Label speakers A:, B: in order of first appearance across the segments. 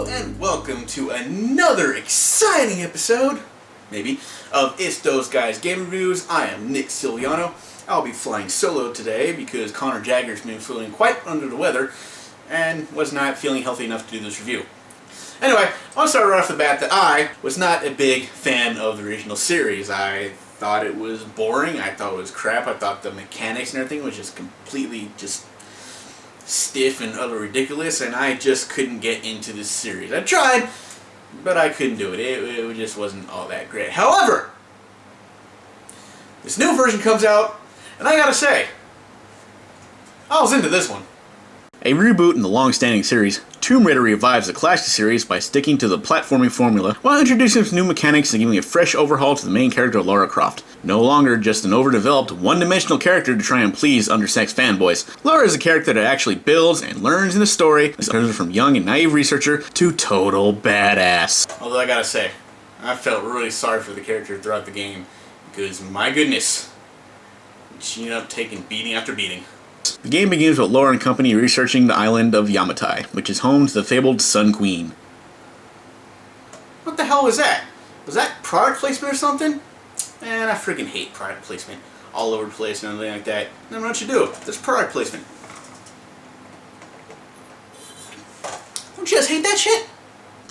A: Hello and welcome to another exciting episode, maybe, of It's Those Guys Game Reviews. I am Nick Silveranato. I'll be flying solo today because Connor Jagger's been feeling quite under the weather and was not feeling healthy enough to do this review. Anyway, I want to start right off the bat that I was not a big fan of the original series. I thought it was boring, I thought it was crap, I thought the mechanics and everything was just completely stiff and utterly ridiculous, and I just couldn't get into this series. I tried, but I couldn't do it. It just wasn't all that great. However, this new version comes out, and I gotta say, I was into this one. A reboot in the long-standing series, Tomb Raider revives the classic series by sticking to the platforming formula while introducing some new mechanics and giving a fresh overhaul to the main character Lara Croft. No longer just an overdeveloped, one-dimensional character to try and please undersexed fanboys. Lara is a character that actually builds and learns in the story, from young and naive researcher to total badass. Although I gotta say, I felt really sorry for the character throughout the game, because my goodness, she ended up taking beating after beating. The game begins with Lara and company researching the island of Yamatai, which is home to the fabled Sun Queen. What the hell was that? Was that product placement or something? Man, I freaking hate product placement. All over the place and everything like that. Then what you do? There's product placement. Don't you just hate that shit?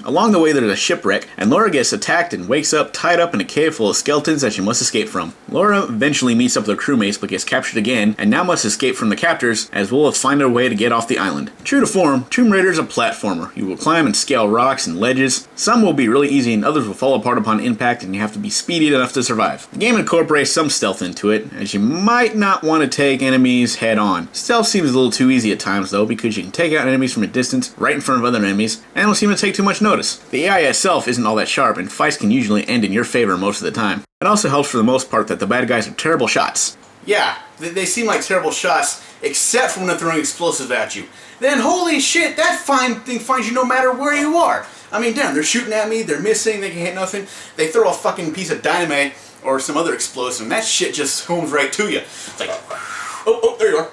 A: Along the way there's a shipwreck, and Lara gets attacked and wakes up tied up in a cave full of skeletons that she must escape from. Lara eventually meets up with her crewmates but gets captured again, and now must escape from the captors, as well as find her way to get off the island. True to form, Tomb Raider is a platformer. You will climb and scale rocks and ledges. Some will be really easy and others will fall apart upon impact, and you have to be speedy enough to survive. The game incorporates some stealth into it, as you might not want to take enemies head on. Stealth seems a little too easy at times though, because you can take out enemies from a distance, right in front of other enemies, and don't seem to take too much notice. The AI itself isn't all that sharp, and fights can usually end in your favor most of the time. It also helps for the most part that the bad guys are terrible shots. Yeah, they seem like terrible shots, except for when they're throwing explosives at you. Then holy shit, that thing finds you no matter where you are. I mean, damn, they're shooting at me, they're missing, they can hit nothing. They throw a fucking piece of dynamite or some other explosive, and that shit just homes right to you. It's like, oh, there you are.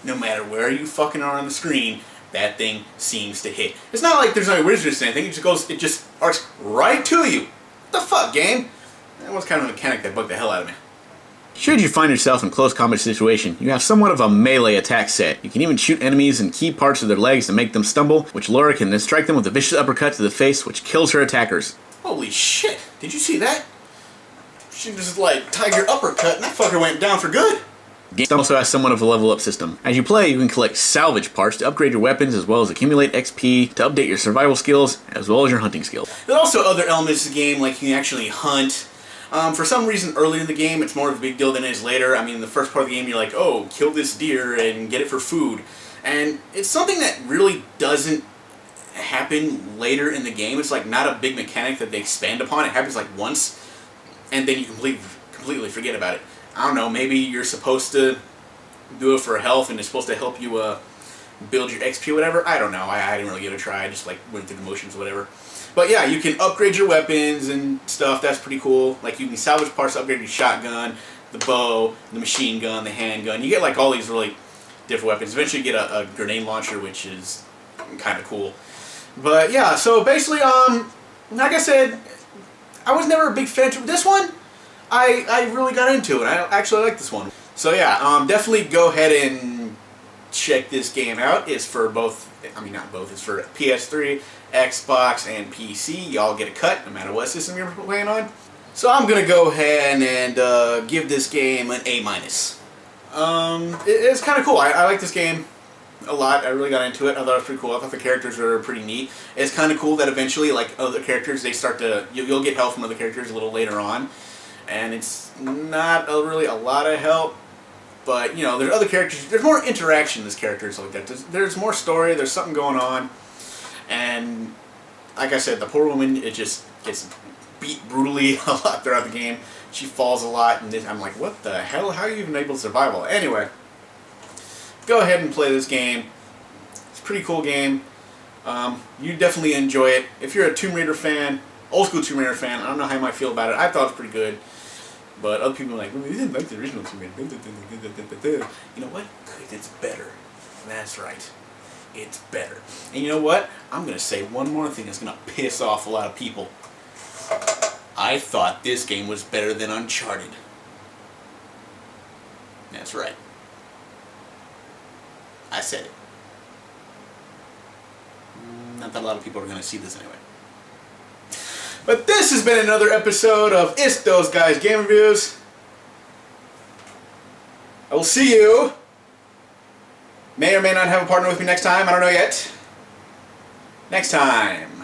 A: No matter where you fucking are on the screen, that thing seems to hit. It's not like there's no resistance or anything, it just arcs right to you. What the fuck, game? That was kind of a mechanic that bugged the hell out of me. Should you find yourself in a close combat situation, you have somewhat of a melee attack set. You can even shoot enemies in key parts of their legs to make them stumble, which Lara can then strike them with a vicious uppercut to the face, which kills her attackers. Holy shit, did you see that? She just like tiger uppercut and that fucker went down for good. The game also has somewhat of a level up system. As you play, you can collect salvage parts to upgrade your weapons as well as accumulate XP to update your survival skills as well as your hunting skills. There are also other elements of the game, like you can actually hunt. For some reason earlier in the game it's more of a big deal than it is later. I mean, in the first part of the game you're like, oh, kill this deer and get it for food. And it's something that really doesn't happen later in the game. It's like not a big mechanic that they expand upon. It happens like once and then you completely forget about it. I don't know, maybe you're supposed to do it for health and it's supposed to help you build your XP or whatever. I don't know, I didn't really give it a try, I just like went through the motions or whatever. But yeah, you can upgrade your weapons and stuff, that's pretty cool. Like you can salvage parts to upgrade your shotgun, the bow, the machine gun, the handgun. You get like all these really different weapons. Eventually you get a grenade launcher, which is kind of cool. But yeah, so basically, like I said, I was never a big fan of this one. I really got into it. I actually like this one. So yeah, definitely go ahead and check this game out. It's for both, I mean not both, it's for PS3, Xbox, and PC. Y'all get a cut no matter what system you're playing on. So I'm going to go ahead and give this game an A-. It's kind of cool. I like this game a lot. I really got into it. I thought it was pretty cool. I thought the characters were pretty neat. It's kind of cool that eventually, like other characters, they start to, you'll get help from other characters a little later on. And it's not really a lot of help, but you know, there's other characters, there's more interaction in this characters like that. There's more story, there's something going on, and like I said, the poor woman, it just gets beat brutally a lot throughout the game. She falls a lot, and I'm like, what the hell, how are you even able to survive all? Anyway, go ahead and play this game. It's a pretty cool game. You definitely enjoy it. If you're a Tomb Raider fan, old school Tomb Raider fan, I don't know how you might feel about it. I thought it was pretty good. But other people are like, well, we didn't like the original Tomb Raider. You know what? Because it's better. That's right. it's better. And you know what? I'm going to say one more thing that's going to piss off a lot of people. I thought this game was better than Uncharted. That's right. I said it. Not that a lot of people are going to see this anyway. But this has been another episode of It's Those Guys Game Reviews. I will see you. May or may not have a partner with me next time. I don't know yet. Next time.